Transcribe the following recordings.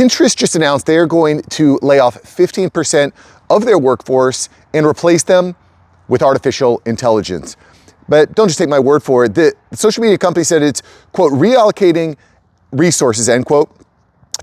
Pinterest just announced they are going to lay off 15% of their workforce and replace them with artificial intelligence. But don't just take my word for it. The social media company said it's, quote, reallocating resources, end quote,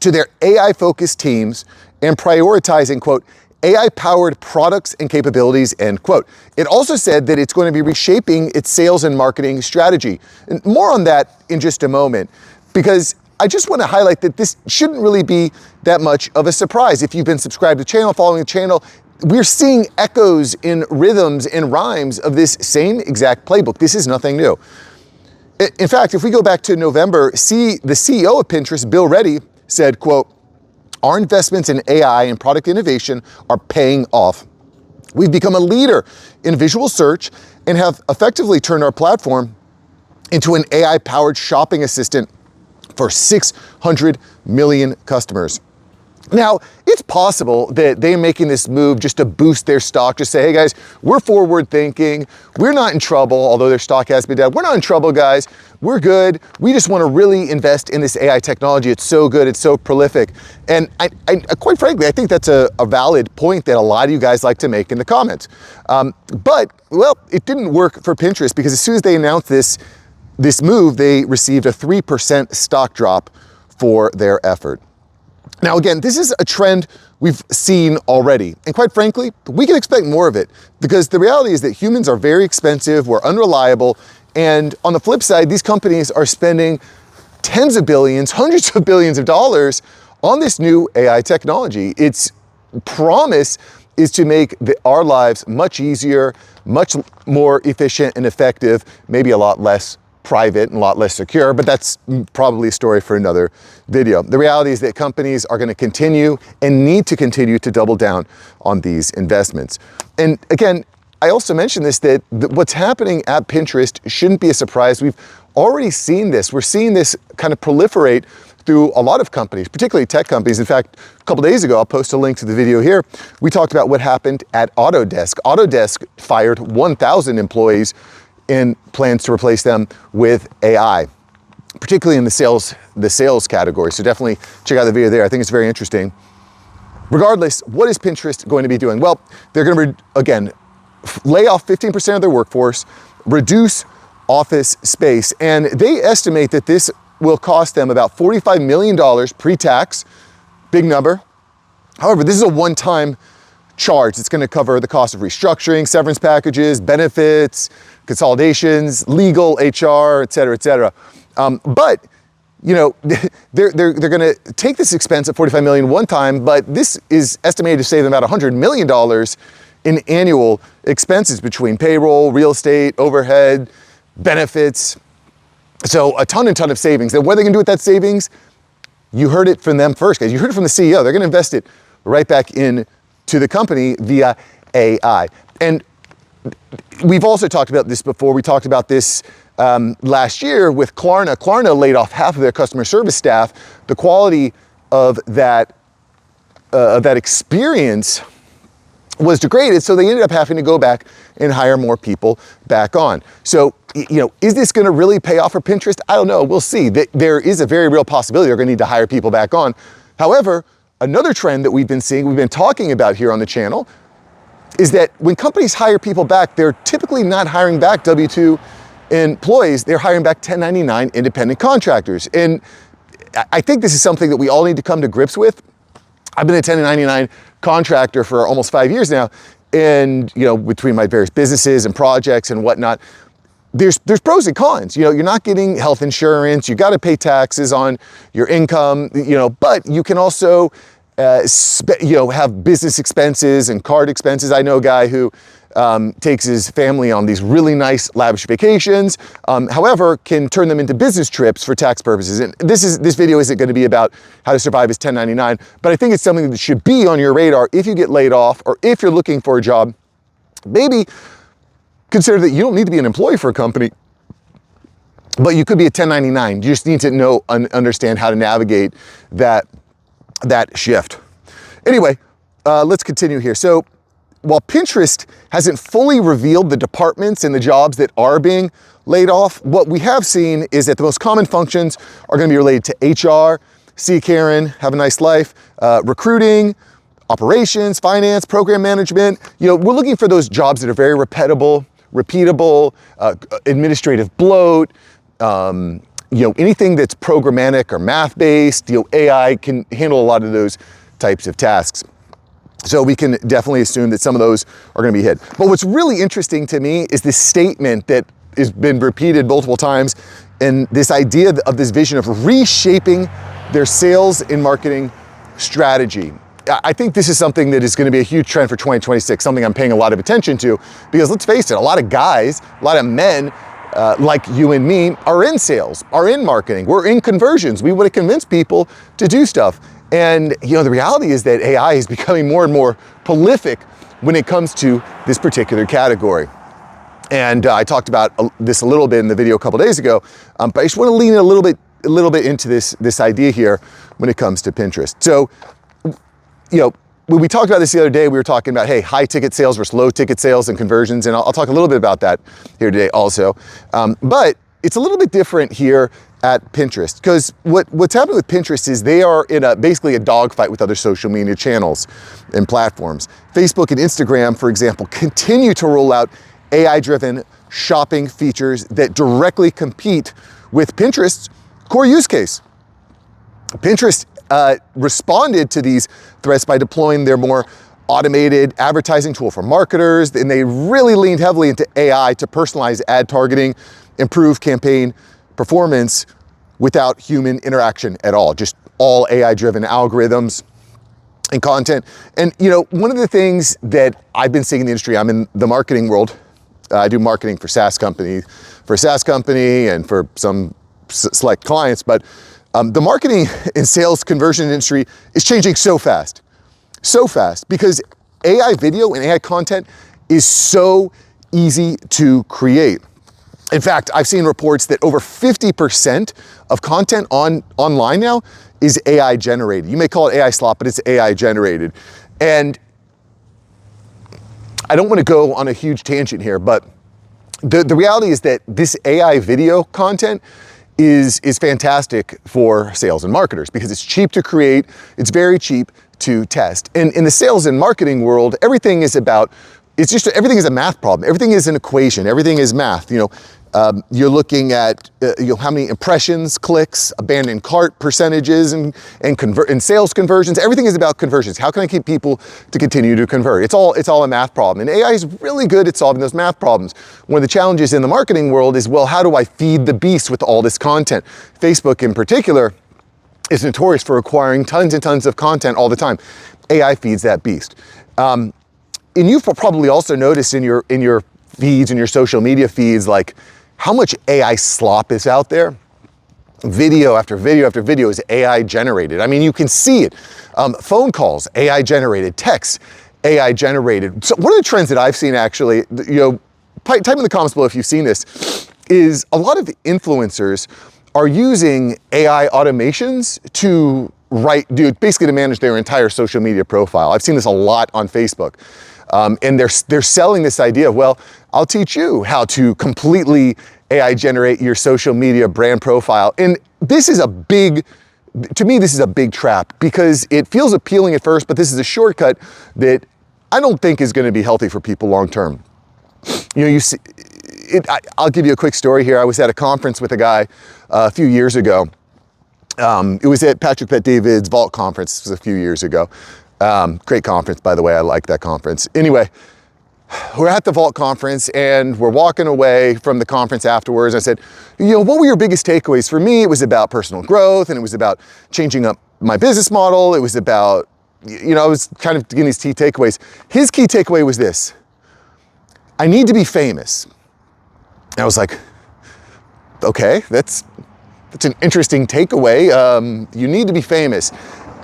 to their AI-focused teams and prioritizing, quote, AI-powered products and capabilities, end quote. It also said that it's going to be reshaping its sales and marketing strategy. And more on that in just a moment, because I just want to highlight that this shouldn't really be that much of a surprise. If you've been subscribed to the channel, following the channel, we're seeing echoes in rhythms and rhymes of this same exact playbook. This is nothing new. In fact, if we go back to November, the CEO of Pinterest, Bill Reddy, said, quote, our investments in AI and product innovation are paying off. We've become a leader in visual search and have effectively turned our platform into an AI-powered shopping assistant for 600 million customers. Now, it's possible that they're making this move just to boost their stock, just say, hey guys, we're forward thinking, we're not in trouble, although their stock has been down. We're not in trouble, guys, we're good. We just want to really invest in this AI technology. It's so good, it's so prolific. And I quite frankly, I think that's a valid point that a lot of you guys like to make in the comments. But, well, it didn't work for Pinterest, because as soon as they announced this move, they received a 3% stock drop for their effort. Now, again, this is a trend we've seen already. And quite frankly, we can expect more of it, because the reality is that humans are very expensive, we're unreliable, and on the flip side, these companies are spending tens of billions, hundreds of billions of dollars on this new AI technology. Its promise is to make our lives much easier, much more efficient and effective, maybe a lot less private and a lot less secure, but that's probably a story for another video. The reality is that companies are going to continue and need to continue to double down on these investments. And again, I also mentioned this, that what's happening at Pinterest shouldn't be a surprise. We've already seen this. We're seeing this kind of proliferate through a lot of companies, particularly tech companies. In fact, a couple days ago, I'll post a link to the video here. We talked about what happened at Autodesk. Autodesk fired 1,000 employees and plans to replace them with AI, particularly in the sales category. So definitely check out the video there. I think it's very interesting. Regardless, what is Pinterest going to be doing? Well, they're going to, again, lay off 15% of their workforce, reduce office space, and they estimate that this will cost them about $45 million pre-tax, big number. However, this is a one-time charge. It's going to cover the cost of restructuring, severance packages, benefits, consolidations, legal, HR, et cetera, et cetera. But, you know, they're going to take this expense of $45 million one time, but this is estimated to save them about $100 million in annual expenses between payroll, real estate, overhead, benefits. So a ton of savings. Then what are they going to do with that savings? You heard it from them first, guys. You heard it from the CEO. They're going to invest it right back in to the company via AI. And we've also talked about this before. We talked about this last year with Klarna. Klarna laid off half of their customer service staff. The quality of that experience was degraded, so they ended up having to go back and hire more people back on. So, you know, is this going to really pay off for Pinterest? I don't know. We'll see. There is a very real possibility they're going to need to hire people back on. However, another trend that we've been seeing, we've been talking about here on the channel, is that when companies hire people back, they're typically not hiring back W-2 employees, they're hiring back 1099 independent contractors. And I think this is something that we all need to come to grips with. I've been a 1099 contractor for almost 5 years now, and you know, between my various businesses and projects and whatnot, there's pros and cons. You know, you're not getting health insurance, you got to pay taxes on your income, you know, but you can also have business expenses and card expenses. I know a guy who takes his family on these really nice lavish vacations, however, can turn them into business trips for tax purposes. And this video isn't going to be about how to survive as 1099, but I think it's something that should be on your radar if you get laid off or if you're looking for a job. Maybe consider that you don't need to be an employee for a company, but you could be a 1099. You just need to know and understand how to navigate that shift. Anyway, let's continue here. So while Pinterest hasn't fully revealed the departments and the jobs that are being laid off, what we have seen is that the most common functions are going to be related to HR, see you, Karen, have a nice life. Recruiting, operations, finance, program management. You know, we're looking for those jobs that are very repeatable, administrative bloat, you know, anything that's programmatic or math-based. You know, AI can handle a lot of those types of tasks. So we can definitely assume that some of those are going to be hit. But what's really interesting to me is this statement that has been repeated multiple times, and this idea of this vision of reshaping their sales and marketing strategy. I think this is something that is going to be a huge trend for 2026, something I'm paying a lot of attention to, because let's face it, a lot of guys, a lot of men like you and me are in sales, are in marketing, we're in conversions. We want to convince people to do stuff. And you know, the reality is that AI is becoming more and more prolific when it comes to this particular category. And I talked about this a little bit in the video a couple days ago, but I just want to lean a little bit into this idea here when it comes to Pinterest. So, you know, when we talked about this the other day, we were talking about, hey, high ticket sales versus low ticket sales and conversions. And I'll talk a little bit about that here today also. But it's a little bit different here at Pinterest, because what's happening with Pinterest is they are in basically a dogfight with other social media channels and platforms. Facebook and Instagram, for example, continue to roll out AI-driven shopping features that directly compete with Pinterest's core use case. Pinterest responded to these threats by deploying their more automated advertising tool for marketers, and they really leaned heavily into AI to personalize ad targeting, improve campaign performance without human interaction at all, just all AI-driven algorithms and content. And you know, one of the things that I've been seeing in the industry, I'm in the marketing world. I do marketing for a SaaS company and for some select clients, but the marketing and sales conversion industry is changing so fast because AI video and AI content is so easy to create. In fact, I've seen reports that over 50% of content online now is AI generated. You may call it AI slop, but it's AI generated. And I don't want to go on a huge tangent here, but the reality is that this AI video content is fantastic for sales and marketers because it's cheap to create, it's very cheap to test. And in the sales and marketing world, everything is a math problem. Everything is an equation, everything is math. You know, you're looking at how many impressions, clicks, abandoned cart percentages, and sales conversions. Everything is about conversions. How can I keep people to continue to convert? It's all a math problem. And AI is really good at solving those math problems. One of the challenges in the marketing world is, well, how do I feed the beast with all this content? Facebook in particular is notorious for acquiring tons and tons of content all the time. AI feeds that beast. And you've probably also noticed in your feeds and your social media feeds, like how much AI slop is out there. Video after video after video is AI generated. I mean, you can see it. Phone calls, AI generated. Text, AI generated. So one of the trends that I've seen actually, you know, type in the comments below if you've seen this, is a lot of the influencers are using AI automations to basically to manage their entire social media profile. I've seen this a lot on Facebook. And they're selling this idea of, well, I'll teach you how to completely AI generate your social media brand profile. And this is to me, this is a big trap because it feels appealing at first, but this is a shortcut that I don't think is going to be healthy for people long term. You know, I'll give you a quick story here. I was at a conference with a guy a few years ago. It was at Patrick Bet-David's Vault conference. This was a few years ago. Great conference, by the way. I like that conference. Anyway, we're at the Vault conference and we're walking away from the conference afterwards. I said, you know, what were your biggest takeaways? For me, it was about personal growth and it was about changing up my business model. It was about, you know, I was kind of getting these key takeaways. His key takeaway was this: I need to be famous. And I was like, okay, that's an interesting takeaway. You need to be famous.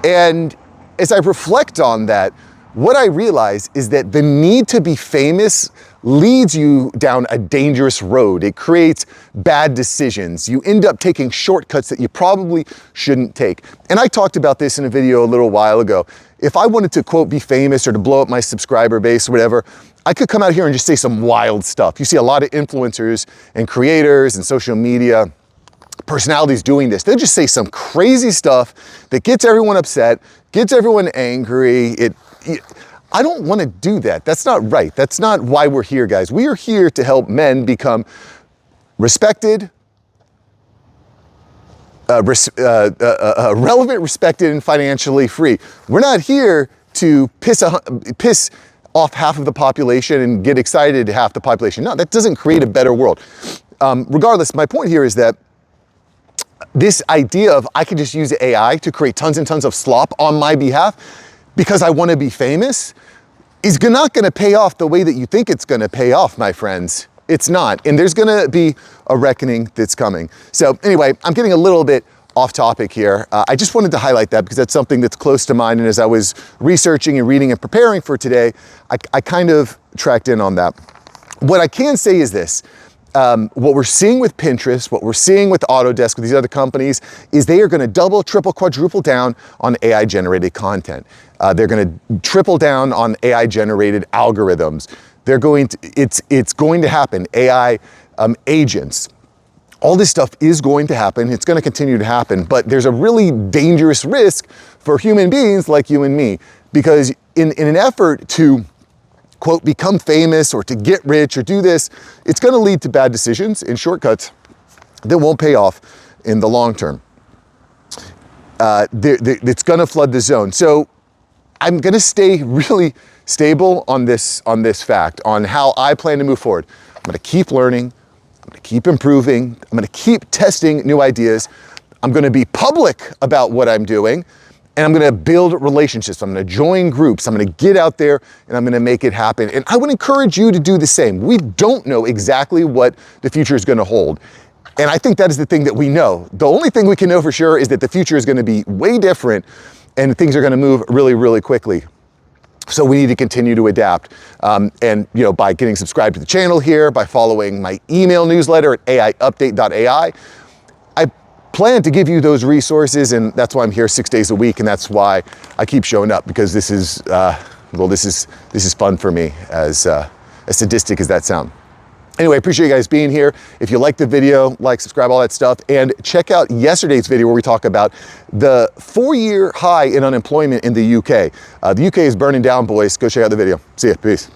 And as I reflect on that, what I realize is that the need to be famous leads you down a dangerous road. It creates bad decisions. You end up taking shortcuts that you probably shouldn't take. And I talked about this in a video a little while ago. If I wanted to, quote, be famous or to blow up my subscriber base or whatever, I could come out here and just say some wild stuff. You see a lot of influencers and creators and social media personalities doing this. They'll just say some crazy stuff that gets everyone upset, gets everyone angry. I don't want to do that. That's not right. That's not why we're here, guys. We are here to help men become respected, relevant, respected, and financially free. We're not here to piss off half of the population and get excited half the population. No, that doesn't create a better world. Regardless, my point here is that this idea of I could just use AI to create tons and tons of slop on my behalf because I want to be famous is not going to pay off the way that you think it's going to pay off, my friends. It's not. And there's going to be a reckoning that's coming. So anyway, I'm getting a little bit off topic here. I just wanted to highlight that because that's something that's close to mind. And as I was researching and reading and preparing for today, I kind of tracked in on that. What I can say is this. What we're seeing with Pinterest, what we're seeing with Autodesk, with these other companies, is they are going to double, triple, quadruple down on AI-generated content. They're going to triple down on AI-generated algorithms. They're going to, it's going to happen. AI agents. All this stuff is going to happen. It's going to continue to happen, but there's a really dangerous risk for human beings like you and me, because in an effort to, quote, become famous or to get rich or do this, it's going to lead to bad decisions and shortcuts that won't pay off in the long term. It's going to flood the zone. So I'm going to stay really stable on this fact, on how I plan to move forward. I'm going to keep learning. I'm going to keep improving. I'm going to keep testing new ideas. I'm going to be public about what I'm doing, and I'm going to build relationships. I'm going to join groups. I'm going to get out there and I'm going to make it happen. And I would encourage you to do the same. We don't know exactly what the future is going to hold. And I think that is the thing that we know. The only thing we can know for sure is that the future is going to be way different and things are going to move really, really quickly. So we need to continue to adapt. And by getting subscribed to the channel here, by following my email newsletter at aiupdate.ai, I plan to give you those resources, and that's why I'm here 6 days a week, and that's why I keep showing up, because this is fun for me, as sadistic as that sounds. Anyway, I appreciate you guys being here. If you like the video, like, subscribe, all that stuff, and check out yesterday's video where we talk about the 4-year high in unemployment in the UK. The UK is burning down, boys. Go check out the video. See ya. Peace.